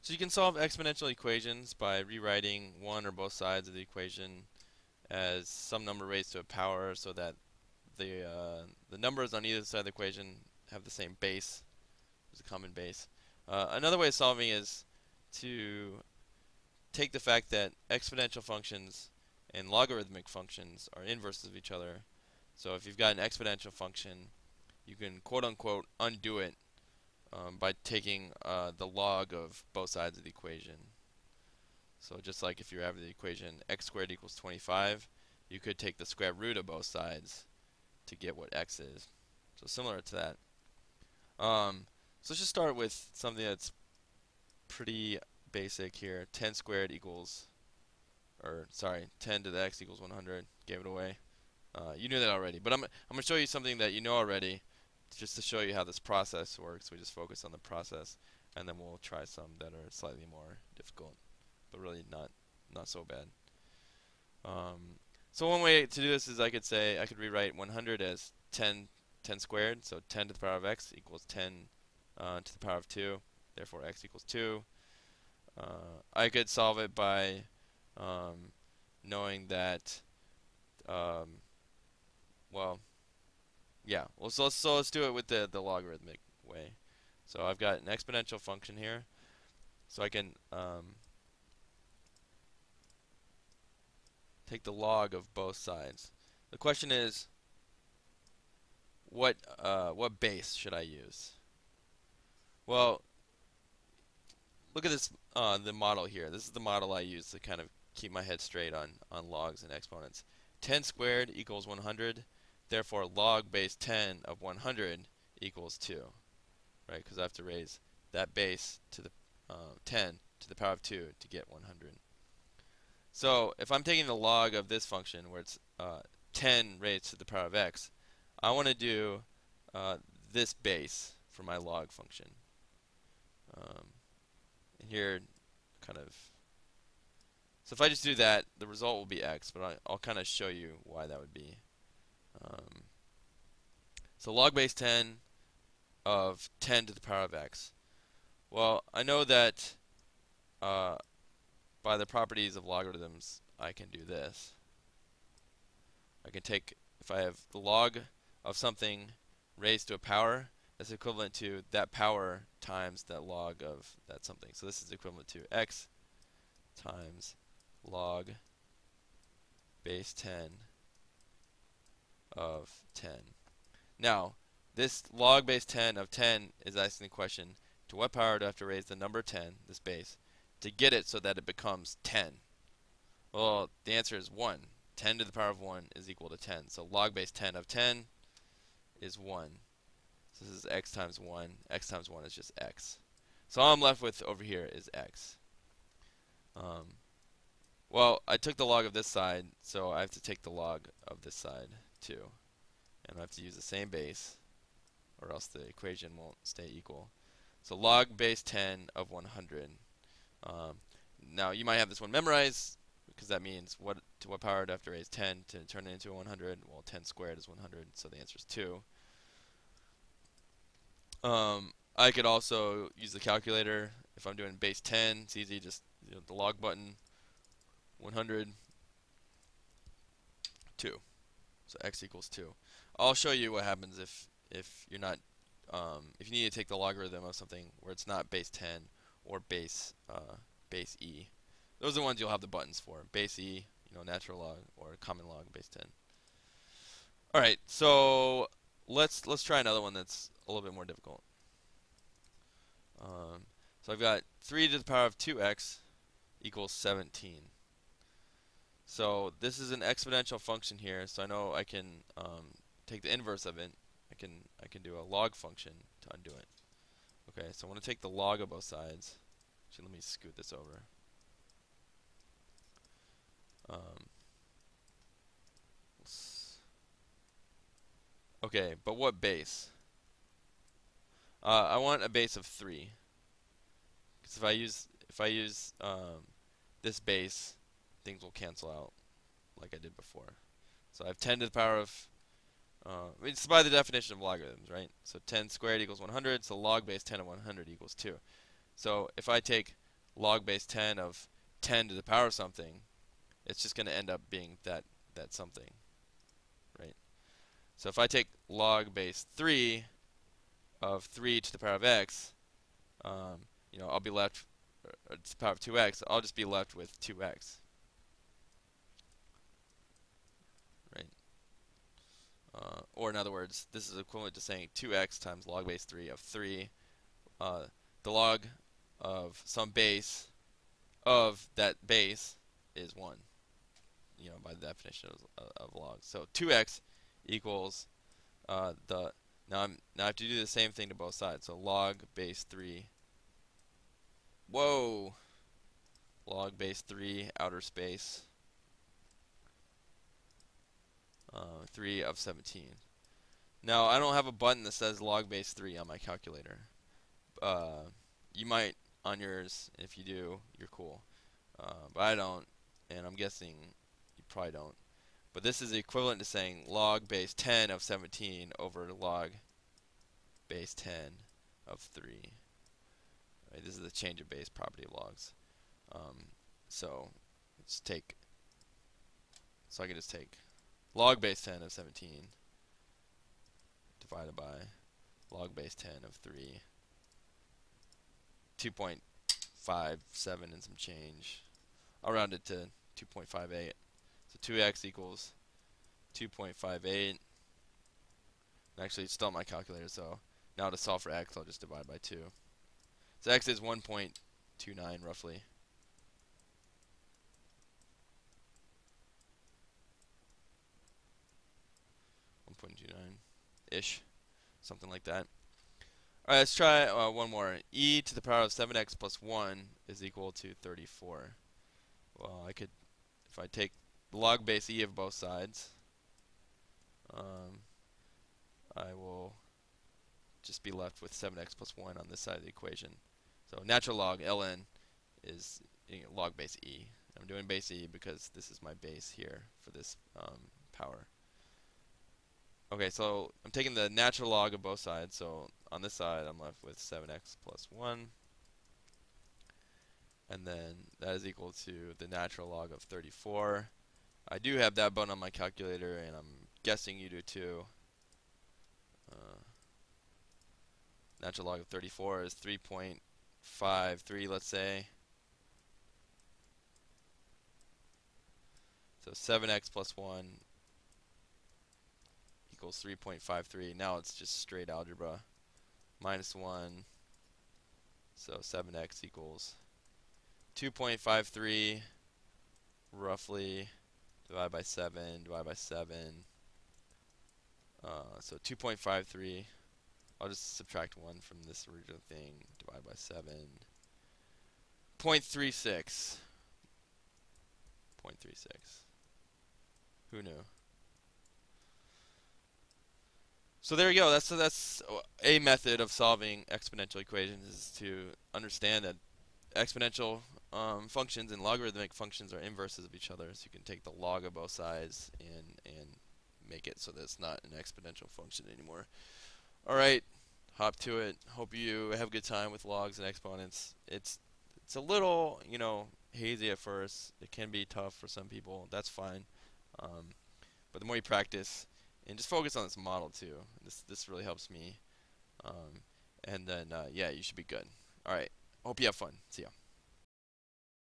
So you can solve exponential equations by rewriting one or both sides of the equation as some number raised to a power, so that the numbers on either side of the equation have the same base, as a common base. Another way of solving is to take the fact that exponential functions and logarithmic functions are inverses of each other. So if you've got an exponential function, you can quote unquote undo it by taking the log of both sides of the equation. So just like if you have the equation x squared equals 25, you could take the square root of both sides to get what x is. So similar to that. So let's just start with something that's pretty basic here. 10 squared equals, or sorry, 10 to the x equals 100. Gave it away. You knew that already, but I'm going to show you something that you know already, just to show you how this process works. We just focus on the process, and then we'll try some that are slightly more difficult, but really not so bad. So one way to do this is I could rewrite 100 as 10 squared, so 10 to the power of x equals 10 to the power of 2, therefore x equals 2. I could solve it by knowing that, well, yeah. Well, so let's do it with the logarithmic way. So I've got an exponential function here, so I can take the log of both sides. The question is, what base should I use? Well, look at this the model here. This is the model I use to kind of keep my head straight on logs and exponents. 10 squared equals 100. Therefore, log base 10 of 100 equals 2, right? Because I have to raise that base to the 10 to the power of 2 to get 100. So if I'm taking the log of this function, where it's 10 raised to the power of x, I want to do this base for my log function. And here, kind of. So if I just do that, the result will be x, but I'll kind of show you why that would be. So log base 10 of 10 to the power of x. Well, I know that by the properties of logarithms, I can do this. I can take, if I have the log of something raised to a power, that's equivalent to that power times that log of that something. So this is equivalent to x times log base 10 of 10. Now, this log base 10 of 10 is asking the question, to what power do I have to raise the number 10, this base, to get it so that it becomes 10? Well, the answer is 1. 10 to the power of 1 is equal to 10. So log base 10 of 10 is 1. So this is x times 1. X times 1 is just x. So all I'm left with over here is x. Well, I took the log of this side, so I have to take the log of this side too. And I have to use the same base, or else the equation won't stay equal. So log base 10 of 100. Now, you might have this one memorized, because that means to what power do I have to raise 10 to turn it into a 100? Well, 10 squared is 100, so the answer is 2. I could also use the calculator. If I'm doing base 10, it's easy, just the log button, 100, 2. So x equals 2. I'll show you what happens if you're not if you need to take the logarithm of something where it's not base 10 or base e. Those are the ones you'll have the buttons for. Base e, natural log, or common log base 10. All right, so let's try another one that's a little bit more difficult. So I've got 3 to the power of 2x equals 17. So this is an exponential function here, so I know I can take the inverse of it. I can do a log function to undo it. Okay, so I want to take the log of both sides. Actually, let me scoot this over. Okay, but what base? I want a base of 3. Because if I use this base, things will cancel out like I did before. So I have 10 to the power of it's by the definition of logarithms, right? So 10 squared equals 100, so log base 10 of 100 equals 2. So if I take log base 10 of 10 to the power something, it's just going to end up being that something, right? So if I take log base 3 of 3 to the power of x, I'll be left, to the power of 2x, I'll just be left with 2x, right? Or in other words, this is equivalent to saying 2x times log base 3 of 3. The log of some base of that base is 1, by the definition of logs. So 2x equals now I have to do the same thing to both sides. So log base 3. Whoa! Log base 3 outer space 3 of 17. Now I don't have a button that says log base 3 on my calculator. You might on yours. If you do, you're cool. But I don't, and I'm guessing you probably don't. But this is equivalent to saying log base 10 of 17 over log base 10 of 3. Right, this is the change of base property of logs. So I can just take log base 10 of 17 divided by log base 10 of 3, 2.57 and some change. I'll round it to 2.58. So 2x equals 2.58. Actually, it's still on my calculator, so now to solve for x, I'll just divide by 2. So x is 1.29 roughly. 1.29-ish, something like that. Alright, let's try one more. E to the power of 7x plus 1 is equal to 34. Well, I could, if I take log base e of both sides, I will just be left with 7x plus 1 on this side of the equation. So natural log ln is log base e. I'm doing base e because this is my base here for this power. Okay, so I'm taking the natural log of both sides. So on this side, I'm left with 7x plus 1. And then that is equal to the natural log of 34. I do have that button on my calculator, and I'm guessing you do too. Natural log of 34 is 3.53, let's say. So 7x plus 1 equals 3.53. Now it's just straight algebra. Minus 1. So 7x equals 2.53 roughly. Divide by 7. Divide by 7. So 2.53. I'll just subtract 1 from this original thing. Divide by 7. 0.36. 0.36. Who knew? So there you go. That's a method of solving exponential equations, is to understand that exponential functions and logarithmic functions are inverses of each other. So you can take the log of both sides and make it so that it's not an exponential function anymore. All right, hop to it. Hope you have a good time with logs and exponents. It's a little, hazy at first. It can be tough for some people. That's fine. But the more you practice, and just focus on this model too. This really helps me. And then yeah, you should be good. All right. Hope you have fun. See ya.